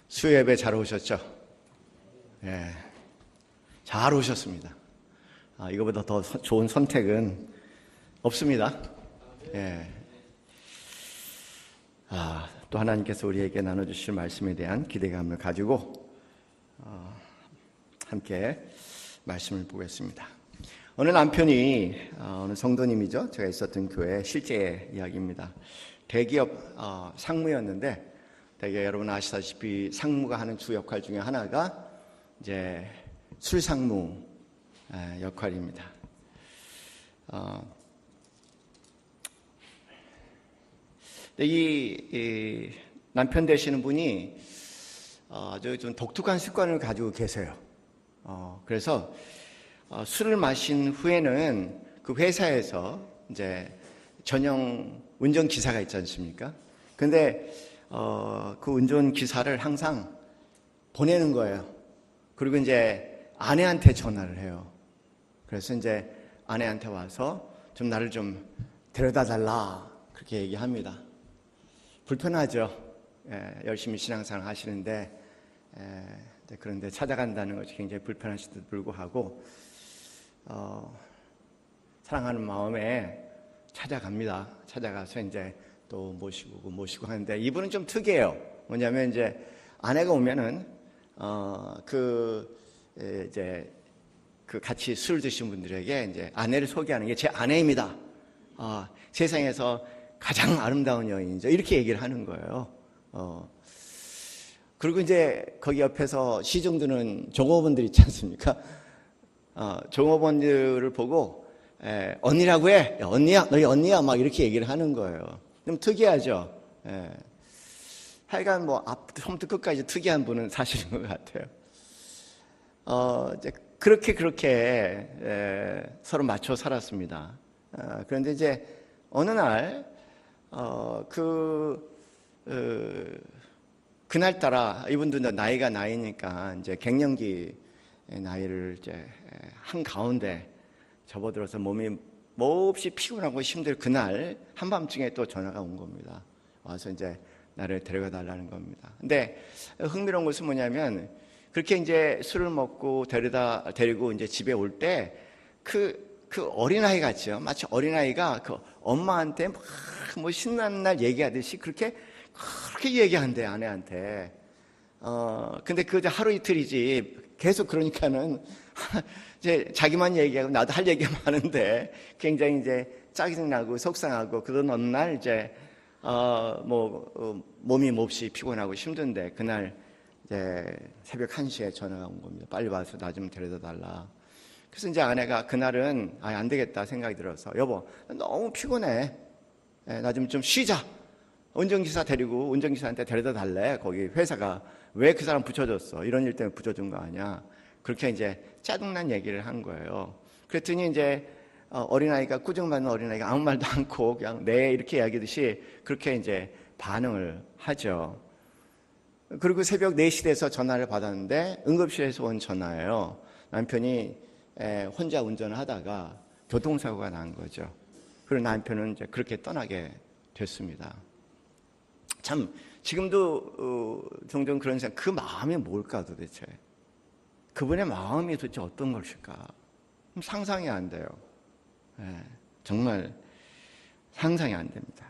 수요예배 잘 오셨죠? 예, 잘 오셨습니다. 이거보다 더 좋은 선택은 없습니다. 예. 또 하나님께서 우리에게 나눠주실 말씀에 대한 기대감을 가지고 함께 말씀을 보겠습니다. 어느 남편이 어느 성도님이죠. 제가 있었던 교회 실제 이야기입니다. 대기업 상무였는데 대개 여러분 아시다시피 상무가 하는 주 역할 중에 하나가 이제 술상무 역할입니다. 이 남편 되시는 분이 아주 좀 독특한 습관을 가지고 계세요. 그래서 술을 마신 후에는 그 회사에서 이제 전용 운전기사가 있지 않습니까? 근데 그 운전기사를 항상 보내는 거예요. 그리고 이제 아내한테 전화를 해요. 그래서 이제 아내한테 와서 좀 나를 좀 데려다 달라 그렇게 얘기합니다. 불편하죠. 열심히 신앙생활 하시는데 그런데 찾아간다는 것이 굉장히 불편하시도 불구하고 사랑하는 마음에 찾아갑니다. 찾아가서 이제 또 모시고 하는데 이분은 좀 특이해요. 뭐냐면 이제 아내가 오면은 이제 그 같이 술 드신 분들에게 이제 아내를 소개하는 게 제 아내입니다. 세상에서 가장 아름다운 여인이죠. 이렇게 얘기를 하는 거예요. 그리고 이제 거기 옆에서 시중 드는 종업원들 있지 않습니까? 종업원들을 보고 언니라고 해. 야, 언니야, 너희 언니야. 막 이렇게 얘기를 하는 거예요. 좀 특이하죠. 하여간 뭐 처음부터 끝까지 특이한 분은 사실인 것 같아요. 이제 그렇게 서로 맞춰 살았습니다. 그런데 이제 어느 날 그날따라 이분도 나이가 나이니까 이제 갱년기 나이를 이제 한 가운데 접어들어서 몸이 몹시 피곤하고 힘들 그날 한밤중에 또 전화가 온 겁니다. 와서 이제 나를 데려가 달라는 겁니다. 근데 흥미로운 것은 뭐냐면 그렇게 이제 술을 먹고 데리고 이제 집에 올 때 그 어린아이 같죠. 마치 어린아이가 그 엄마한테 막 뭐 신나는 날 얘기하듯이 그렇게 얘기한대, 아내한테. 근데 그저 하루 이틀이지. 계속 그러니까는 이제 자기만 얘기하고 나도 할 얘기가 많은데 굉장히 이제 짜증나고 속상하고 그런 어느 날 이제 몸이 몹시 피곤하고 힘든데 그날 이제 새벽 1시에 전화가 온 겁니다. 빨리 와서 나 좀 데려다 달라. 그래서 이제 아내가 그날은 안 되겠다 생각이 들어서 여보 너무 피곤해. 나 좀 쉬자. 운전기사 데리고 운전기사한테 데려다 달래. 거기 회사가 왜 그 사람 붙여줬어? 이런 일 때문에 붙여준 거 아니야? 그렇게 이제 짜증난 얘기를 한 거예요. 그랬더니 이제 어린아이가 꾸중받는 어린아이가 아무 말도 않고 그냥 네 이렇게 이야기하듯이 그렇게 이제 반응을 하죠. 그리고 새벽 4시 돼서 전화를 받았는데 응급실에서 온 전화예요. 남편이 혼자 운전을 하다가 교통사고가 난 거죠. 그리고 남편은 이제 그렇게 떠나게 됐습니다. 참 지금도 종종 그런 생각, 그 마음이 뭘까 도대체? 그분의 마음이 도대체 어떤 것일까? 상상이 안 돼요. 정말 상상이 안 됩니다.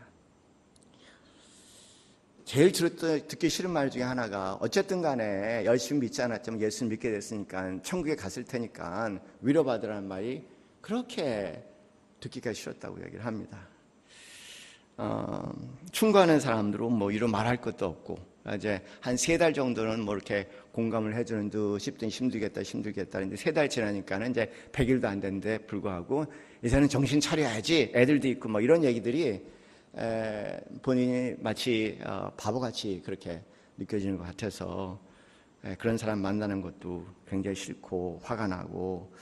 제일 듣기 싫은 말 중에 하나가 어쨌든 간에 열심히 믿지 않았지만 예수를 믿게 됐으니까 천국에 갔을 테니까 위로받으라는 말이 그렇게 듣기가 싫었다고 얘기를 합니다. 충고하는 사람들은 뭐 이루 말할 것도 없고 이제 한 3달 정도는 뭐 이렇게 공감을 해주는 듯 싶더니 힘들겠다 근데 3달 지나니까는 이제 100일도 안 됐는데 불구하고 이제는 정신 차려야지 애들도 있고 뭐 이런 얘기들이 본인이 마치 바보같이 그렇게 느껴지는 것 같아서 그런 사람 만나는 것도 굉장히 싫고 화가 나고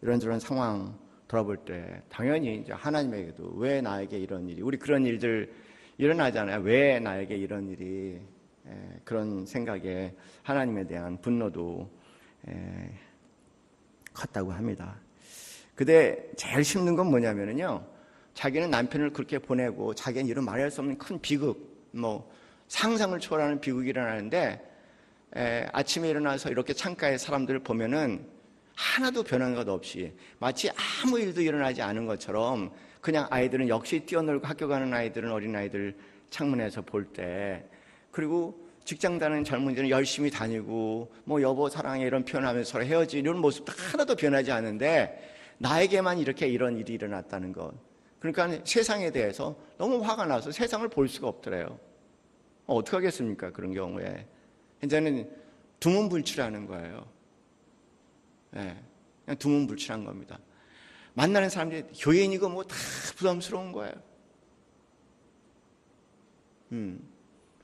이런저런 상황 돌아볼 때 당연히 이제 하나님에게도 왜 나에게 이런 일이, 우리 그런 일들 일어나잖아요. 왜 나에게 이런 일이, 그런 생각에 하나님에 대한 분노도 컸다고 합니다. 근데 제일 힘든 건 뭐냐면요, 자기는 남편을 그렇게 보내고 자기는 이런 말할 수 없는 큰 비극, 뭐 상상을 초월하는 비극이 일어나는데 아침에 일어나서 이렇게 창가에 사람들을 보면은 하나도 변한 것 없이 마치 아무 일도 일어나지 않은 것처럼 그냥 아이들은 역시 뛰어놀고 학교 가는 아이들은 어린아이들 창문에서 볼 때, 그리고 직장 다니는 젊은이들은 열심히 다니고 뭐 여보 사랑해 이런 표현하면서 서로 헤어지는 이런 모습도 하나도 변하지 않은데 나에게만 이렇게 이런 일이 일어났다는 것. 그러니까 세상에 대해서 너무 화가 나서 세상을 볼 수가 없더래요. 어떻게 하겠습니까? 그런 경우에 이제는 두문불출하는 거예요. 네, 그냥 두문불출한 겁니다. 만나는 사람들이 교인이고 뭐 다 부담스러운 거예요.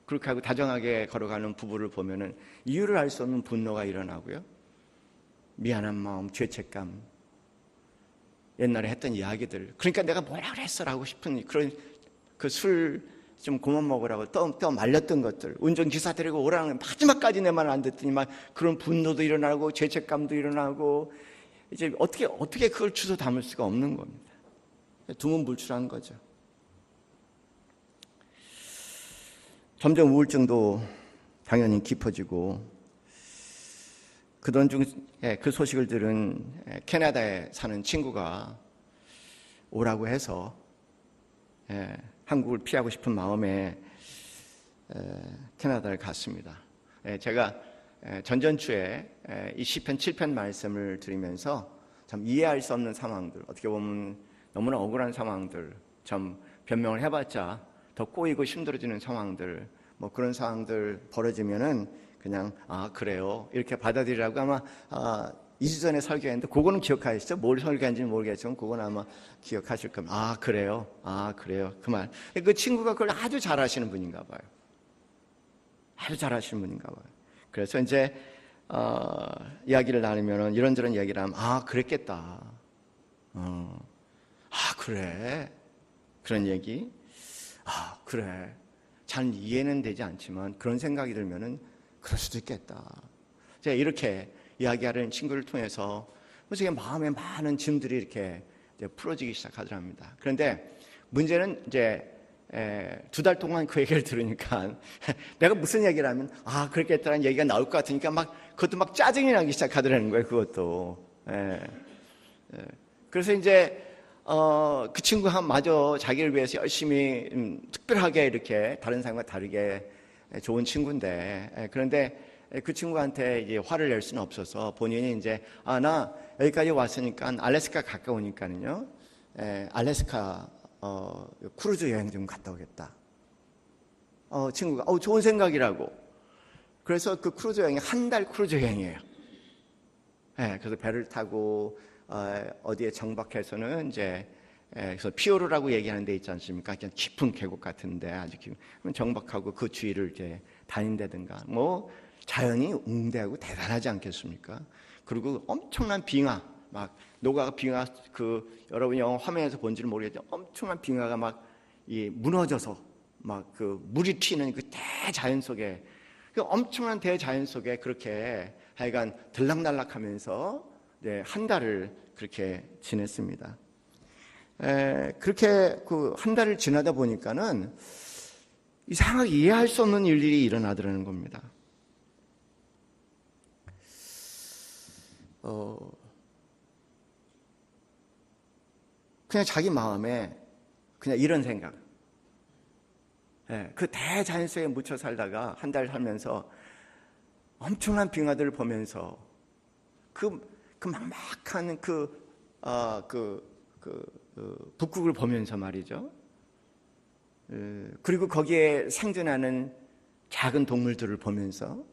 그렇게 하고 다정하게 걸어가는 부부를 보면은 이유를 알 수 없는 분노가 일어나고요. 미안한 마음, 죄책감, 옛날에 했던 이야기들. 그러니까 내가 뭐라 그랬어라고 싶은 그런 그 술 좀 그만 먹으라고 또 말렸던 것들. 운전기사 데리고 오라는 마지막까지 내 말 안 듣더니 막 그런 분노도 일어나고 죄책감도 일어나고 이제 어떻게 그걸 주워 담을 수가 없는 겁니다. 두문불출한 거죠. 점점 우울증도 당연히 깊어지고 그런 중에 그 소식을 들은 캐나다에 사는 친구가 오라고 해서 한국을 피하고 싶은 마음에 캐나다를 갔습니다. 제가 전전주에 이 시편 7편 말씀을 들으면서 참 이해할 수 없는 상황들, 어떻게 보면 너무나 억울한 상황들, 참 변명을 해봤자 더 꼬이고 힘들어지는 상황들, 뭐 그런 상황들 벌어지면은 그냥 그래요 이렇게 받아들이라고 아마 2주 전에 설교했는데 그거는 기억하시죠? 뭘 설교한지는 모르겠지만 그건 아마 기억하실 겁니다. 그래요 그 말. 그 친구가 그걸 아주 잘하시는 분인가 봐요. 아주 잘하시는 분인가 봐요. 그래서 이제 이야기를 나누면은 이런저런 이야기를 하면 그랬겠다. 그래. 그런 얘기. 그래. 잘 이해는 되지 않지만 그런 생각이 들면은 그럴 수도 있겠다. 제가 이렇게 이야기하는 친구를 통해서 제 마음에 많은 짐들이 이렇게 이제 풀어지기 시작하더랍니다. 그런데 문제는 이제 2달 동안 그 얘기를 들으니까 내가 무슨 얘기를 하면 그렇겠다는 얘기가 나올 것 같으니까 그것도 막 짜증이 나기 시작하더라는 거예요. 그것도. 그래서 이제 그 친구가 마저 자기를 위해서 열심히 특별하게 이렇게 다른 사람과 다르게 좋은 친구인데 그런데 그 친구한테 이제 화를 낼 수는 없어서 본인이 이제 나 여기까지 왔으니까 알래스카 가까우니까는요 알래스카 크루즈 여행 좀 갔다 오겠다. 친구가 좋은 생각이라고. 그래서 그 크루즈 여행이 한 달 크루즈 여행이에요. 그래서 배를 타고 어디에 정박해서는 이제 그래서 피오르라고 얘기하는 데 있지 않습니까? 그냥 깊은 계곡 같은데 아주 깊은 정박하고 그 주위를 이제 다닌다든가 뭐 자연이 웅대하고 대단하지 않겠습니까? 그리고 엄청난 빙하 막 노가 빙하 여러분이 영화 화면에서 본지는 모르겠지만 엄청난 빙하가 막 무너져서 막 그 물이 튀는 그 대자연 속에 그 엄청난 대자연 속에 그렇게 하여간 들락날락하면서 한 달을 그렇게 지냈습니다. 그렇게 그 한 달을 지나다 보니까는 이상하게 이해할 수 없는 일들이 일어나더라는 겁니다. 그냥 자기 마음에 그냥 이런 생각. 그 대자연 속에 묻혀 살다가 한 달 살면서 엄청난 빙하들을 보면서 그 막막한 북극을 보면서 말이죠. 그리고 거기에 생존하는 작은 동물들을 보면서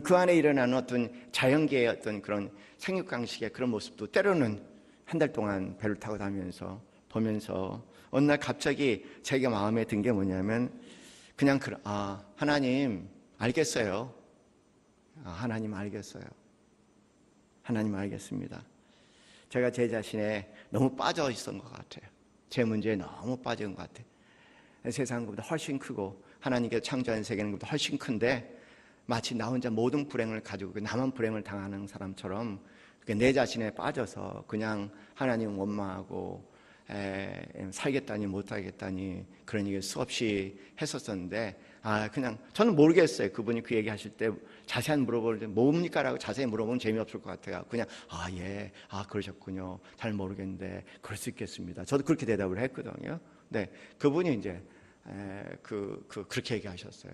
그 안에 일어나는 어떤 자연계의 어떤 그런 생육강식의 그런 모습도 때로는 한 달 동안 배를 타고 다니면서 보면서 어느 날 갑자기 자기가 마음에 든 게 뭐냐면 그냥 하나님 알겠어요. 하나님 알겠어요. 하나님 알겠습니다. 제가 제 자신에 너무 빠져 있었던 것 같아요. 제 문제에 너무 빠진 것 같아요. 세상은 것보다 훨씬 크고 하나님께서 창조한 세계는 것보다 훨씬 큰데 마치 나 혼자 모든 불행을 가지고 나만 불행을 당하는 사람처럼 내 자신에 빠져서 그냥 하나님 원망하고 살겠다니 못하겠다니 그런 얘기를 수없이 했었었는데 그냥 저는 모르겠어요. 그분이 그 얘기 하실 때 자세한 물어볼 때 뭡니까? 라고 자세히 물어보면 재미없을 것 같아요. 그냥 예, 그러셨군요. 잘 모르겠는데 그럴 수 있겠습니다. 저도 그렇게 대답을 했거든요. 네, 그분이 이제 그렇게 얘기하셨어요.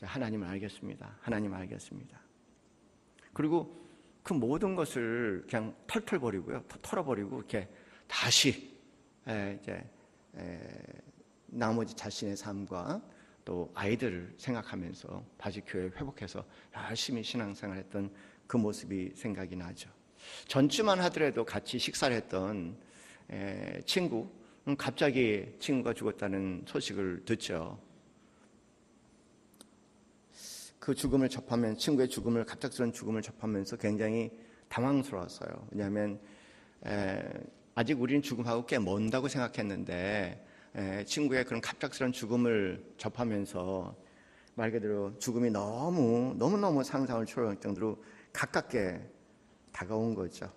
하나님을 알겠습니다. 하나님 알겠습니다. 그리고 그 모든 것을 그냥 털털 버리고요, 털어버리고 이렇게 다시 이제 나머지 자신의 삶과 또 아이들을 생각하면서 다시 교회 회복해서 열심히 신앙생활했던 그 모습이 생각이 나죠. 전주만 하더라도 같이 식사를 했던 친구, 갑자기 친구가 죽었다는 소식을 듣죠. 그 죽음을 접하면 친구의 죽음을 갑작스러운 죽음을 접하면서 굉장히 당황스러웠어요. 왜냐하면 아직 우리는 죽음하고 꽤 먼다고 생각했는데 친구의 그런 갑작스러운 죽음을 접하면서 말 그대로 죽음이 너무너무 상상을 초월할 정도로 가깝게 다가온 거죠.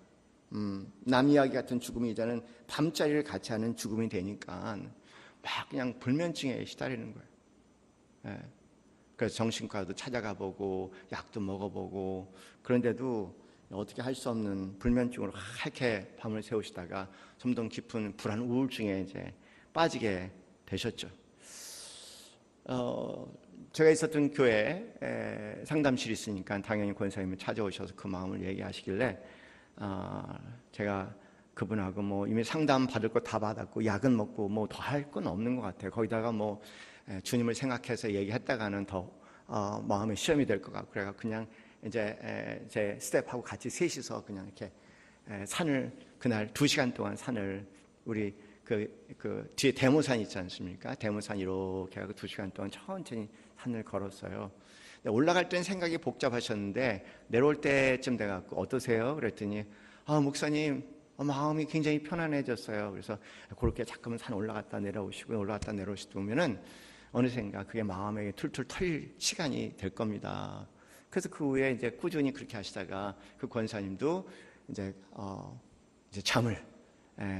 남 이야기 같은 죽음이 이제는 밤자리를 같이 하는 죽음이 되니까 막 그냥 불면증에 시달리는 거예요. 그래서 정신과도 찾아가 보고 약도 먹어보고 그런데도 어떻게 할 수 없는 불면증으로 이렇게 밤을 새우시다가 점점 깊은 불안 우울증에 이제 빠지게 되셨죠. 제가 있었던 교회 상담실이 있으니까 당연히 권사님이 찾아오셔서 그 마음을 얘기하시길래 제가 그분하고 이미 상담 받을 거 다 받았고 약은 먹고 더 할 건 없는 것 같아요. 거기다가 주님을 생각해서 얘기했다가는 더 마음의 시험이 될 것 같고 그래가 그냥 이제 제 스텝하고 같이 셋이서 그냥 이렇게 산을 그날 2시간 동안 산을 우리 그 뒤에 대모산 있지 않습니까? 대모산 이렇게 하고 2시간 동안 천천히 산을 걸었어요. 올라갈 땐 생각이 복잡하셨는데 내려올 때쯤 돼갖고 어떠세요? 그랬더니 목사님 마음이 굉장히 편안해졌어요. 그래서 그렇게 자꾸만 산 올라갔다 내려오시고 올라갔다 내려오시면은 어느샌가 그게 마음에 툴툴 털릴 시간이 될 겁니다. 그래서 그 후에 이제 꾸준히 그렇게 하시다가 그 권사님도 이제 잠을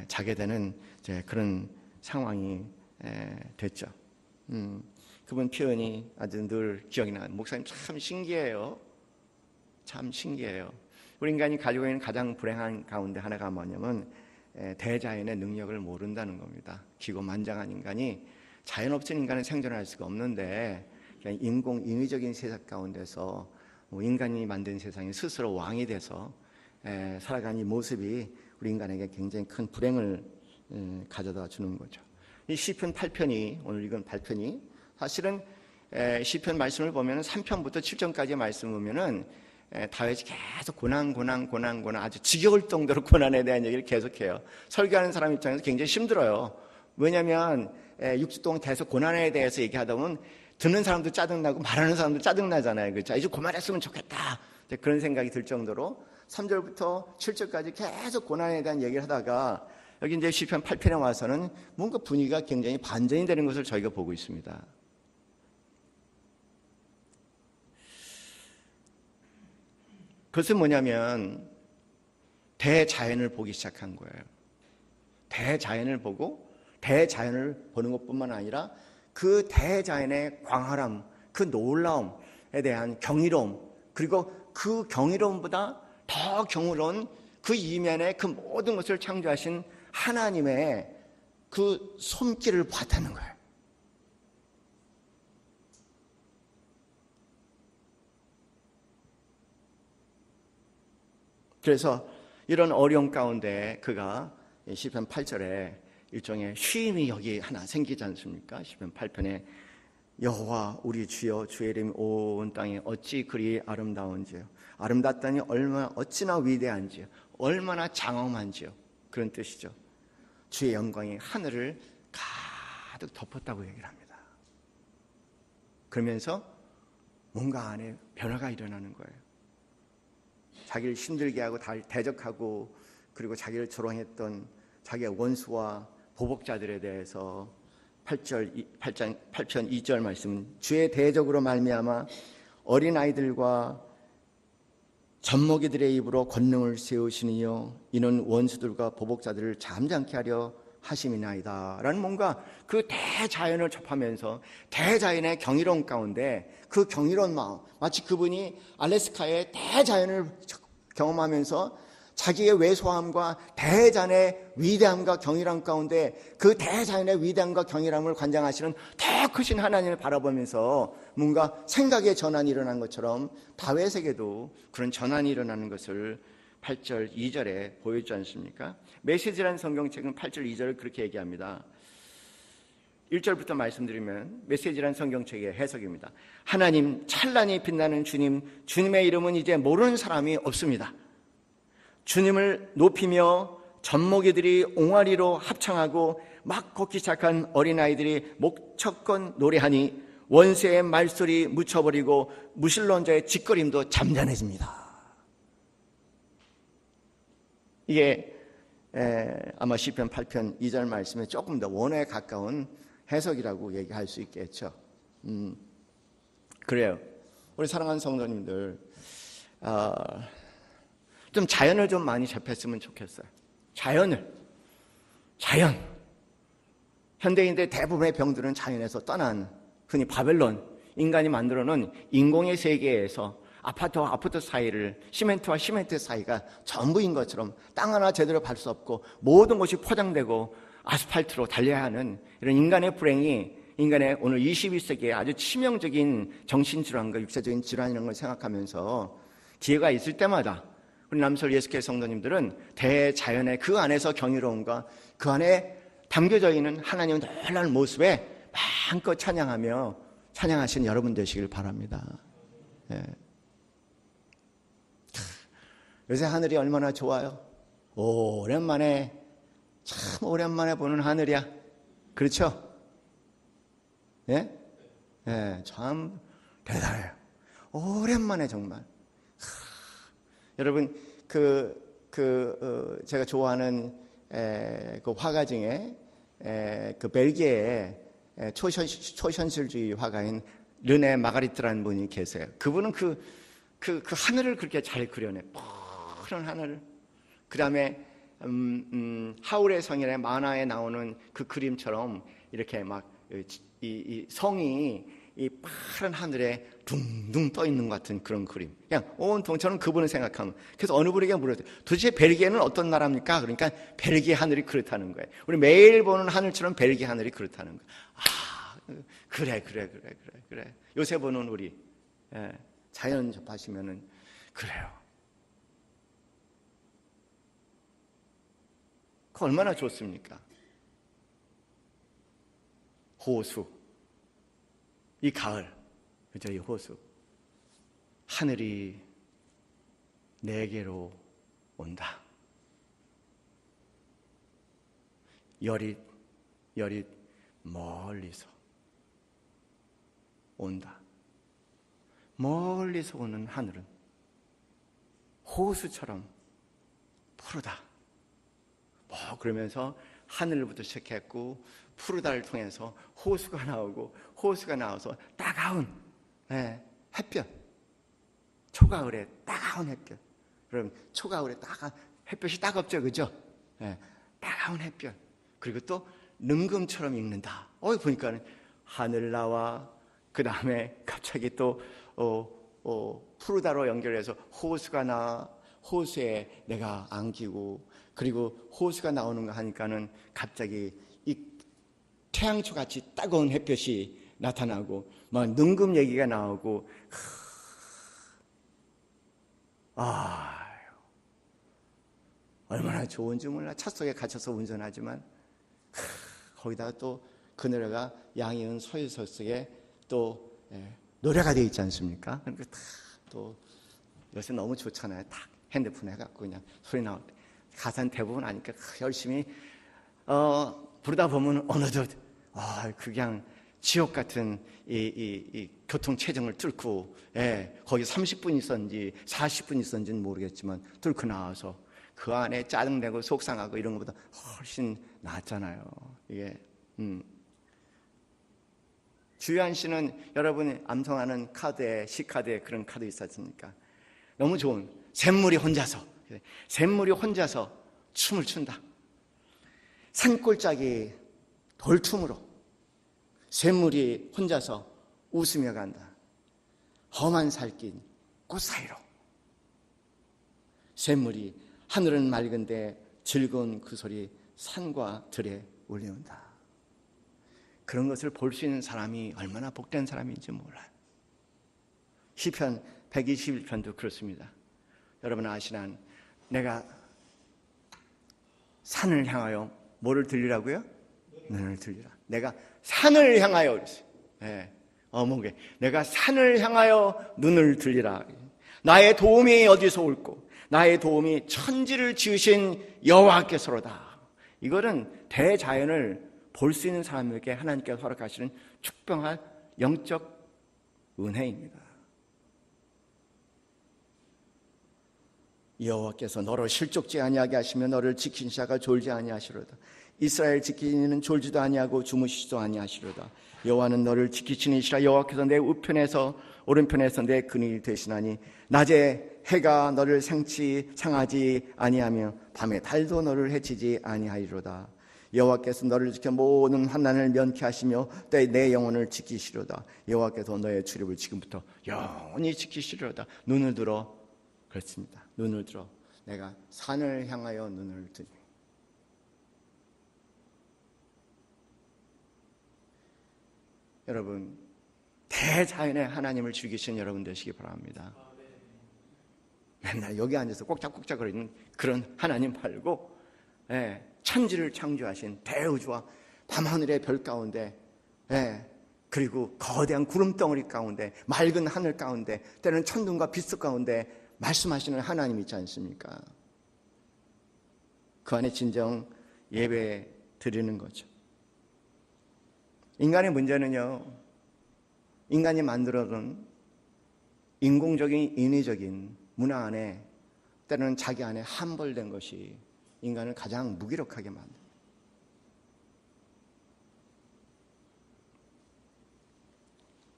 자게 되는 이제 그런 상황이 됐죠. 그분 표현이 아주 늘 기억이 나요. 목사님 참 신기해요. 참 신기해요. 우리 인간이 가지고 있는 가장 불행한 가운데 하나가 뭐냐면 대자연의 능력을 모른다는 겁니다. 기고만장한 인간이 자연 없인 인간은 생존할 수가 없는데 그냥 인위적인 세상 가운데서 인간이 만든 세상에 스스로 왕이 돼서 살아가는 이 모습이 우리 인간에게 굉장히 큰 불행을 가져다 주는 거죠. 이 시편 8편이 오늘 읽은 8편이 사실은 시편 말씀을 보면 3편부터 7편까지의 말씀을 보면은 다윗이 계속 고난 아주 지겨울 정도로 고난에 대한 얘기를 계속해요. 설교하는 사람 입장에서 굉장히 힘들어요. 왜냐하면 6주 동안 계속 고난에 대해서 얘기하다 보면 듣는 사람도 짜증나고 말하는 사람도 짜증나잖아요. 그렇죠? 이제 그만했으면 좋겠다. 그런 생각이 들 정도로 3절부터 7절까지 계속 고난에 대한 얘기를 하다가 여기 이제 시편 8편에 와서는 뭔가 분위기가 굉장히 반전이 되는 것을 저희가 보고 있습니다. 그것은 뭐냐면 대자연을 보기 시작한 거예요. 대자연을 보고 대자연을 보는 것뿐만 아니라 그 대자연의 광활함, 그 놀라움에 대한 경이로움, 그리고 그 경이로움보다 더 경이로운 그 이면에 그 모든 것을 창조하신 하나님의 그 손길을 봤다는 거예요. 그래서 이런 어려움 가운데 그가 시편 8절에 일종의 쉼이 여기 하나 생기지 않습니까? 시편 8편에 여호와 우리 주여 주의 이름이 온 땅에 어찌 그리 아름다운지요. 아름답다니 얼마나 어찌나 위대한지요. 얼마나 장엄한지요. 그런 뜻이죠. 주의 영광이 하늘을 가득 덮었다고 얘기를 합니다. 그러면서 뭔가 안에 변화가 일어나는 거예요. 자기를 힘들게 하고 대적하고 그리고 자기를 조롱했던 자기의 원수와 보복자들에 대해서 8편 2절 말씀은 주의 대적으로 말미암아 어린아이들과 젖먹이들의 입으로 권능을 세우시니요 이는 원수들과 보복자들을 잠잠케 하려 하심이나이다 라는 뭔가 그 대자연을 접하면서 대자연의 경이로움 가운데 그 경이로운 마음, 마치 그분이 알래스카의 대자연을 경험하면서 자기의 왜소함과 대자연의 위대함과 경이로움 가운데 그 대자연의 위대함과 경이로움을 관장하시는 더 크신 하나님을 바라보면서 뭔가 생각의 전환이 일어난 것처럼 다윗에게도 그런 전환이 일어나는 것을 8절 2절에 보여주지 않습니까? 메시지라는 성경책은 8절 2절을 그렇게 얘기합니다. 1절부터 말씀드리면 메시지라는 성경책의 해석입니다. 하나님, 찬란히 빛나는 주님, 주님의 이름은 이제 모르는 사람이 없습니다. 주님을 높이며 젖먹이들이 옹알이로 합창하고 막 걷기 시작한 어린아이들이 목척건 노래하니 원수의 말소리 묻혀버리고 무신론자의 짓거림도 잠잠해집니다. 이게 아마 시편 8편 2절 말씀에 조금 더 원어에 가까운 해석이라고 얘기할 수 있겠죠. 그래요. 우리 사랑하는 성도님들, 좀 자연을 좀 많이 접했으면 좋겠어요. 자연. 현대인들 대부분의 병들은 자연에서 떠난, 흔히 바벨론, 인간이 만들어 놓은 인공의 세계에서 아파트와 아파트 사이를, 시멘트와 시멘트 사이가 전부인 것처럼 땅 하나 제대로 밟을 수 없고 모든 것이 포장되고 아스팔트로 달려야 하는 이런 인간의 불행이 인간의 오늘 21세기의 아주 치명적인 정신질환과 육체적인 질환이라는 걸 생각하면서 기회가 있을 때마다 우리 남서울 예수교회 성도님들은 대자연의 그 안에서 경이로움과 그 안에 담겨져 있는 하나님의 놀라운 모습에 마음껏 찬양하시는 여러분 되시길 바랍니다. 예. 요새 하늘이 얼마나 좋아요. 참 오랜만에 보는 하늘이야. 그렇죠? 예? 예, 참 대단해요. 오랜만에 정말. 여러분, 제가 좋아하는 그 화가 중에 그 벨기에의 초현실주의 화가인 르네 마가리트라는 분이 계세요. 그분은 그 하늘을 그렇게 잘 그려내. 그런 하늘. 그 다음에 하울의 성인의 만화에 나오는 그 그림처럼 이렇게 막 이 성이 이 파란 하늘에 둥둥 떠 있는 것 같은 그런 그림. 그냥 온통 저는 그분을 생각하면. 그래서 어느 분에게 물었어요. 도대체 벨기에는 어떤 나라입니까? 그러니까 벨기에 하늘이 그렇다는 거예요. 우리 매일 보는 하늘처럼 벨기에 하늘이 그렇다는 거예요. 그래. 요새 보는 우리 자연 접하시면은 그래요. 그 얼마나 좋습니까? 호수, 이 가을, 그죠? 이 호수, 하늘이 내게로 온다. 여릿 멀리서 온다. 멀리서 오는 하늘은 호수처럼 푸르다. 그러면서 하늘부터 시작했고 푸르다를 통해서 호수가 나오고 호수가 나와서 따가운 햇볕, 초가을에 따가운 햇볕. 그럼 초가을에 햇볕이 따갑죠, 그죠? 따가운 햇볕. 그리고 또 능금처럼 익는다. 보니까 하늘 나와 그 다음에 갑자기 또 푸르다로 연결해서 호수가 나, 호수에 내가 안기고, 그리고 호수가 나오는 거 하니까는 갑자기 이 태양초 같이 따가운 햇볕이 나타나고 막 능금 얘기가 나오고 얼마나 좋은지 몰라. 차 속에 갇혀서 운전하지만 거기다가 또 그 노래가 양희은 소유서 속에 또 노래가 되어 있지 않습니까? 그러니까 또 요새 너무 좋잖아요. 딱 핸드폰 해갖고 그냥 소리 나올 때 가사는 대부분 아니까 열심히 부르다 보면 어느덧 그냥 지옥 같은 이 교통 체증을 뚫고 거기 30분 있었는지 40분 있었는지는 모르겠지만 뚫고 나와서 그 안에 짜증내고 속상하고 이런 것보다 훨씬 낫잖아요. 이게 주요한 씨는 여러분이 암송하는 카드에 시카드에 그런 카드 있었습니까? 너무 좋은 샘물이 혼자서 춤을 춘다. 산골짜기 돌틈으로 샘물이 혼자서 웃으며 간다. 험한 살긴 꽃 사이로. 샘물이 하늘은 맑은데 즐거운 그 소리 산과 들에 울려온다. 그런 것을 볼 수 있는 사람이 얼마나 복된 사람인지 몰라요. 시편 121편도 그렇습니다. 여러분 아시나 내가 산을 향하여 뭐를 들리라고요? 눈을 들리라. 내가 산을 향하여 그랬어요. 네, 어묵에 내가 산을 향하여 눈을 들리라. 나의 도움이 어디서 올꼬? 나의 도움이 천지를 지으신 여호와께서로다. 이거는 대자연을 볼 수 있는 사람에게 하나님께서 허락하시는 축복할 영적 은혜입니다. 여호와께서 너를 실족지 아니하게 하시며 너를 지킨 자가 졸지 아니하시로다. 이스라엘 지키는 이는 졸지도 아니하고 주무시지도 아니하시로다. 여호와는 너를 지키시는 이시라. 여호와께서 내 우편에서 오른편에서 내 근이 되시나니 낮에 해가 너를 상하지 아니하며 밤에 달도 너를 해치지 아니하리로다. 여호와께서 너를 지켜 모든 환난을 면케 하시며 때에 내 영혼을 지키시로다. 여호와께서 너의 출입을 지금부터 영원히 지키시리로다. 눈을 들어 그렇습니다. 눈을 들어 내가 산을 향하여 눈을 드니. 여러분 대자연의 하나님을 즐기시는 여러분 되시기 바랍니다. 맨날 여기 앉아서 꼼짝꼼짝거리는 그런 하나님 말고 천지를 창조하신 대우주와 밤하늘의 별 가운데 그리고 거대한 구름덩어리 가운데 맑은 하늘 가운데 때로는 천둥과 빗속 가운데 말씀하시는 하나님 있지 않습니까? 그 안에 진정 예배 드리는 거죠. 인간의 문제는요, 인간이 만들어둔 인공적인 인위적인 문화 안에 때로는 자기 안에 함몰된 것이 인간을 가장 무기력하게 만듭니다.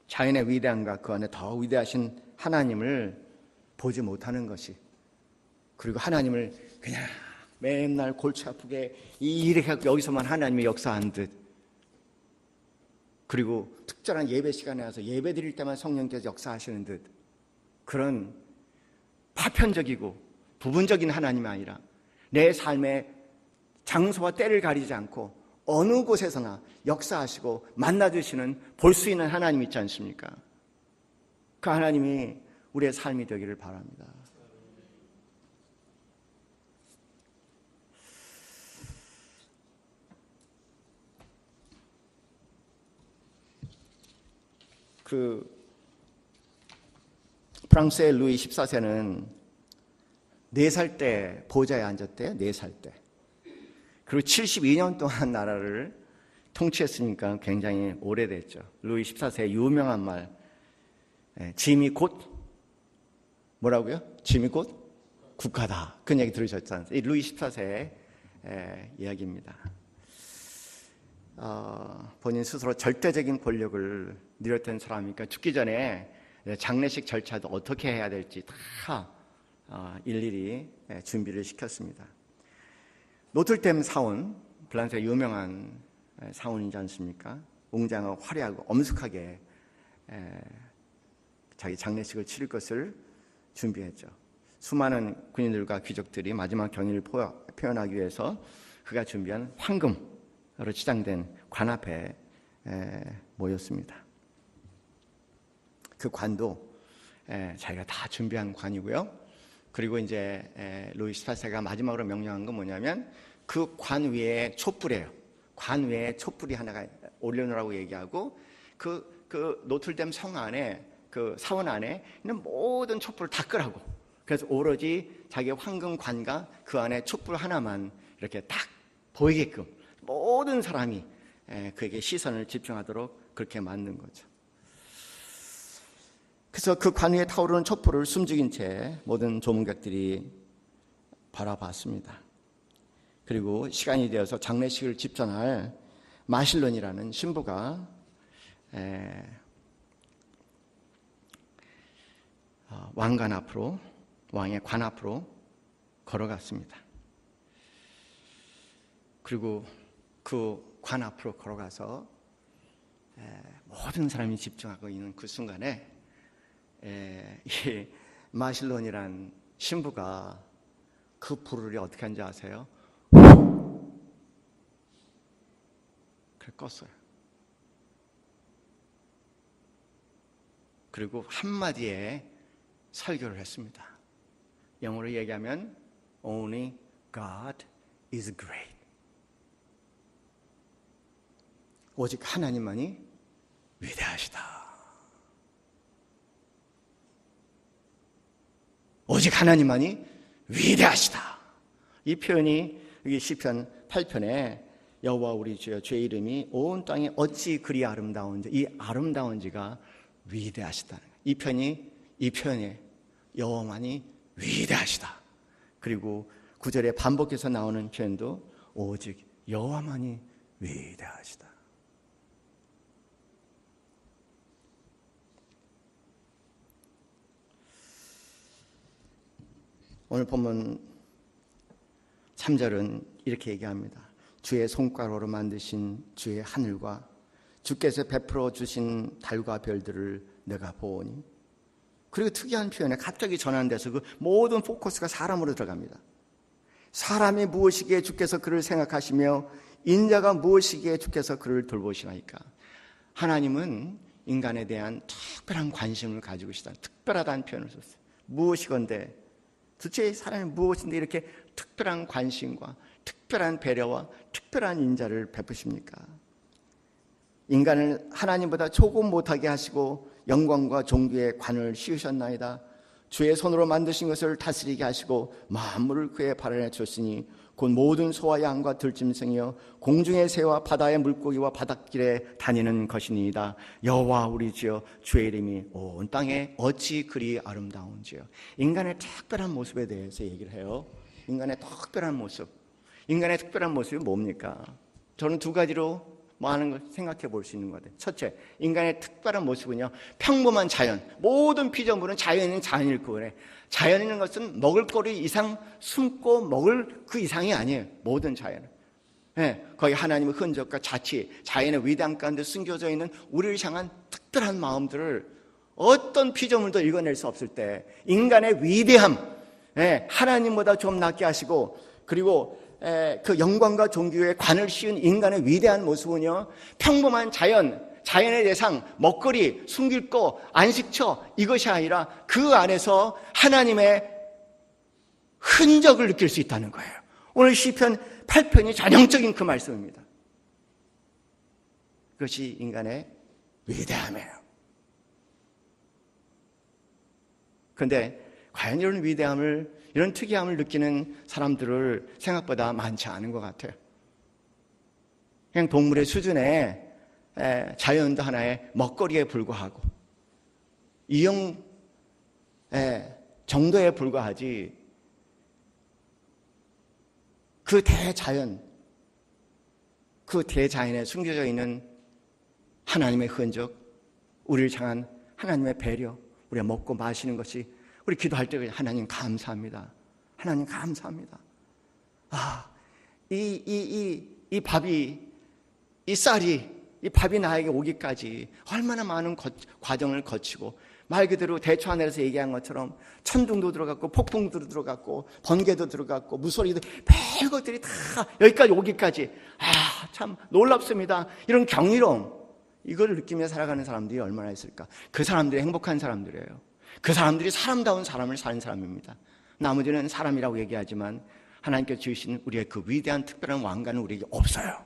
자연의 위대함과 그 안에 더 위대하신 하나님을 보지 못하는 것이, 그리고 하나님을 그냥 맨날 골치 아프게 이렇게 여기서만 하나님의 역사한 듯, 그리고 특별한 예배 시간에 와서 예배 드릴 때만 성령께서 역사하시는 듯, 그런 파편적이고 부분적인 하나님이 아니라 내 삶의 장소와 때를 가리지 않고 어느 곳에서나 역사하시고 만나주시는 볼 수 있는 하나님 있지 않습니까? 그 하나님이 우리의 삶이 되기를 바랍니다. 프랑스의 루이 14세는 4살 때 보좌에 앉았대요. 4살 때. 그리고 72년 동안 나라를 통치했으니까 굉장히 오래됐죠. 루이 14세의 유명한 말, 짐이 곧 뭐라고요? 짐이 곧 국가다. 그런 얘기 들으셨지 않습니까? 이 루이 14세의 이야기입니다. 본인 스스로 절대적인 권력을 누렸던 사람이니까 죽기 전에 장례식 절차도 어떻게 해야 될지 다 일일이 준비를 시켰습니다. 노틀댐 사원, 프랑스의 유명한 사원이지 않습니까? 웅장하고 화려하고 엄숙하게 자기 장례식을 치를 것을 준비했죠. 수많은 군인들과 귀족들이 마지막 경의를 표현하기 위해서 그가 준비한 황금으로 치장된 관 앞에 모였습니다. 그 관도 자기가 다 준비한 관이고요. 그리고 이제 루이 14세가 마지막으로 명령한 건 뭐냐면 그 관 위에 촛불이에요. 관 위에 촛불이 하나가 올려놓으라고 얘기하고 그 노틀댐 성 안에 그 사원 안에 있는 모든 촛불을 다 끄라고. 그래서 오로지 자기의 황금관과 그 안에 촛불 하나만 이렇게 딱 보이게끔 모든 사람이 그에게 시선을 집중하도록 그렇게 만든 거죠. 그래서 그 관 위에 타오르는 촛불을 숨죽인 채 모든 조문객들이 바라봤습니다. 그리고 시간이 되어서 장례식을 집전할 마실론이라는 신부가 왕관 앞으로, 왕의 관 앞으로 걸어갔습니다. 그리고 그 관 앞으로 걸어가서 모든 사람이 집중하고 있는 그 순간에 이 마실론이란 신부가 그 불을 어떻게 한지 아세요? 그래 껐어요. 그리고 한마디에 설교를 했습니다. 영어로 얘기하면 Only God is great. 오직 하나님만이 위대하시다. 오직 하나님만이 위대하시다. 이 표현이 여기 시편 8편에 여호와 우리 주여 주의 이름이 온 땅에 어찌 그리 아름다운지, 이 아름다운지가 위대하시다. 이 표현에 여호와만이 위대하시다. 그리고 9절에 반복해서 나오는 표현도 오직 여호와만이 위대하시다. 오늘 본문 3절은 이렇게 얘기합니다. 주의 손가락으로 만드신 주의 하늘과 주께서 베풀어 주신 달과 별들을 내가 보오니. 그리고 특이한 표현에 갑자기 전환돼서 그 모든 포커스가 사람으로 들어갑니다. 사람이 무엇이기에 주께서 그를 생각하시며 인자가 무엇이기에 주께서 그를 돌보시나이까. 하나님은 인간에 대한 특별한 관심을 가지고 계시다. 특별하다는 표현을 썼어요. 무엇이건데, 도대체 사람이 무엇인데 이렇게 특별한 관심과 특별한 배려와 특별한 인자를 베푸십니까? 인간을 하나님보다 조금 못하게 하시고 영광과 존귀의 관을 씌우셨나이다. 주의 손으로 만드신 것을 다스리게 하시고 만물을 그의 발 아래 줬으니 곧 모든 소와 양과 들짐승이여 공중의 새와 바다의 물고기와 바닷길에 다니는 것이니이다. 여호와 우리 주여 주의 이름이 온 땅에 어찌 그리 아름다운지요. 인간의 특별한 모습에 대해서 얘기를 해요. 인간의 특별한 모습. 인간의 특별한 모습이 뭡니까? 저는 두 가지로 많은 걸 생각해 볼 수 있는 것 같아요. 첫째, 인간의 특별한 모습은요, 평범한 자연. 모든 피조물은 자연인 자연일 거예요. 자연이라는 것은 먹을거리 이상 숨고 먹을 그 이상이 아니에요. 모든 자연은. 거기 하나님의 흔적과 자치, 자연의 위대함 가운데 숨겨져 있는 우리를 향한 특별한 마음들을 어떤 피조물도 읽어낼 수 없을 때 인간의 위대함, 하나님보다 좀 낫게 하시고, 그리고 그 영광과 존귀의 관을 씌운 인간의 위대한 모습은요, 평범한 자연의 대상, 먹거리, 숨길 거, 안식처, 이것이 아니라 그 안에서 하나님의 흔적을 느낄 수 있다는 거예요. 오늘 시편 8편이 전형적인 그 말씀입니다. 그것이 인간의 위대함이에요. 그런데 과연 이런 위대함을, 이런 특이함을 느끼는 사람들을 생각보다 많지 않은 것 같아요. 그냥 동물의 수준의 자연도 하나의 먹거리에 불과하고 이용 정도에 불과하지, 그 대자연에 숨겨져 있는 하나님의 흔적, 우리를 향한 하나님의 배려, 우리가 먹고 마시는 것이, 우리 기도할 때 하나님 감사합니다. 하나님 감사합니다. 이 밥이, 이 쌀이, 이 밥이 나에게 오기까지 얼마나 많은 과정을 거치고, 말 그대로 대초 하늘에서 얘기한 것처럼 천둥도 들어갔고 폭풍도 들어갔고 번개도 들어갔고 무소리도, 별것들이 다 여기까지 오기까지 참 놀랍습니다. 이런 경이로움, 이걸 느끼며 살아가는 사람들이 얼마나 있을까. 그 사람들이 행복한 사람들이에요. 그 사람들이 사람다운 삶을 사는 사람입니다. 나머지는 사람이라고 얘기하지만 하나님께서 주신 우리의 그 위대한 특별한 왕관은 우리에게 없어요.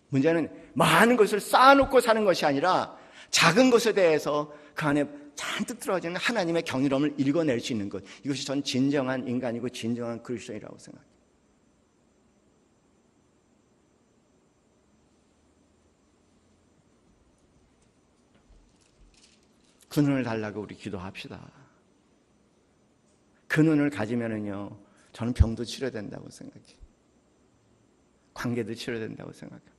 문제는 많은 것을 쌓아놓고 사는 것이 아니라 작은 것에 대해서 그 안에 잔뜩 들어가지는 하나님의 경이로움을 읽어낼 수 있는 것, 이것이 전 진정한 인간이고 진정한 그리스도인이라고 생각해요. 그 눈을 달라고 우리 기도합시다. 그 눈을 가지면은요, 저는 병도 치료된다고 생각해요. 관계도 치료된다고 생각해요.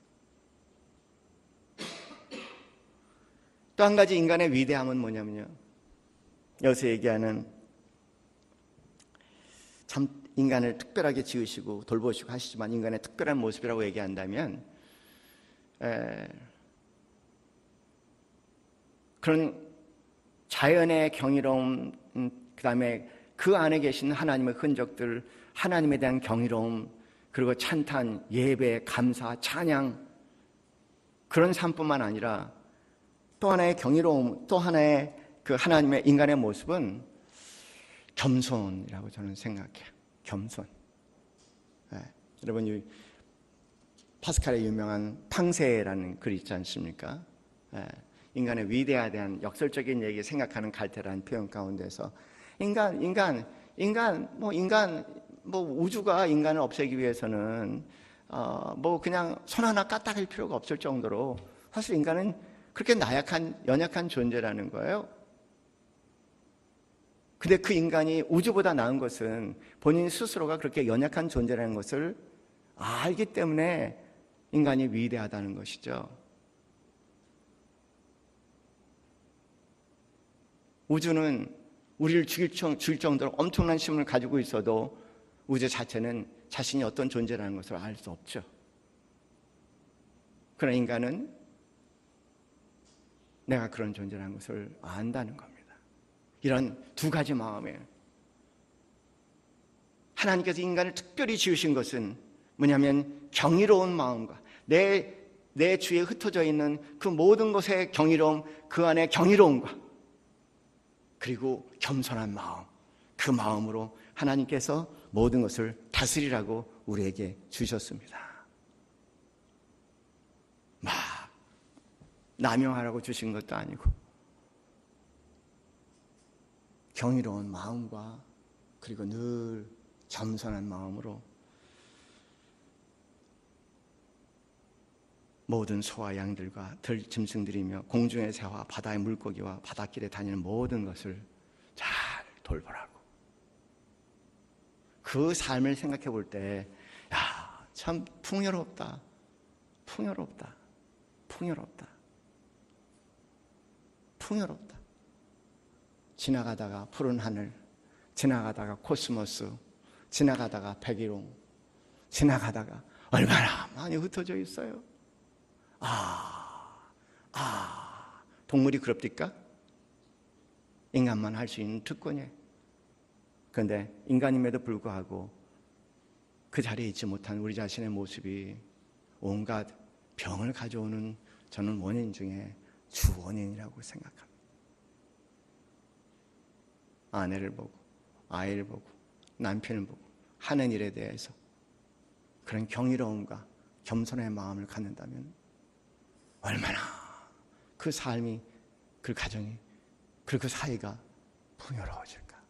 또 한 가지 인간의 위대함은 뭐냐면요, 여기서 얘기하는 참 인간을 특별하게 지으시고 돌보시고 하시지만 인간의 특별한 모습이라고 얘기한다면 그런 자연의 경이로움, 그 다음에 그 안에 계신 하나님의 흔적들, 하나님에 대한 경이로움, 그리고 찬탄, 예배, 감사, 찬양, 그런 삶뿐만 아니라 또 하나의 경이로움, 또 하나의 그 하나님의 인간의 모습은 겸손이라고 저는 생각해요. 겸손. 여러분, 파스칼의 유명한 팡세라는 글 있지 않습니까? 인간의 위대에 대한 역설적인 얘기 생각하는 갈대라는 표현 가운데서 우주가 인간을 없애기 위해서는 그냥 손 하나 까딱할 필요가 없을 정도로 사실 인간은 그렇게 연약한 존재라는 거예요. 근데 그 인간이 우주보다 나은 것은 본인 스스로가 그렇게 연약한 존재라는 것을 알기 때문에 인간이 위대하다는 것이죠. 우주는 우리를 죽일 정도로 엄청난 힘을 가지고 있어도 우주 자체는 자신이 어떤 존재라는 것을 알 수 없죠. 그러나 인간은 내가 그런 존재라는 것을 안다는 겁니다. 이런 두 가지 마음에 하나님께서 인간을 특별히 지으신 것은 뭐냐면 경이로운 마음과 내 주위에 흩어져 있는 그 모든 것의 경이로움, 그 안에 경이로움과 그리고 겸손한 마음, 그 마음으로 하나님께서 모든 것을 다스리라고 우리에게 주셨습니다. 막 남용하라고 주신 것도 아니고 경이로운 마음과 그리고 늘 겸손한 마음으로 모든 소와 양들과 들 짐승들이며 공중의 새와 바다의 물고기와 바닷길에 다니는 모든 것을 잘 돌보라고. 그 삶을 생각해 볼 때, 참 풍요롭다. 지나가다가 푸른 하늘, 지나가다가 코스모스, 지나가다가 백일홍, 지나가다가 얼마나 많이 흩어져 있어요. 동물이 그럽니까? 인간만 할 수 있는 특권이에요. 그런데 인간임에도 불구하고 그 자리에 있지 못한 우리 자신의 모습이 온갖 병을 가져오는 저는 원인 중에 주원인이라고 생각합니다. 아내를 보고 아이를 보고 남편을 보고 하는 일에 대해서 그런 경이로움과 겸손의 마음을 갖는다면 얼마나 그 삶이, 그 가정이, 그리고 그 사이가 풍요로워질까.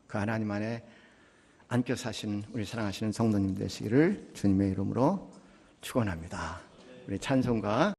그 하나님 안에 안겨 사시는 우리 사랑하시는 성도님 되시기를 주님의 이름으로 축원합니다. 우리 찬송가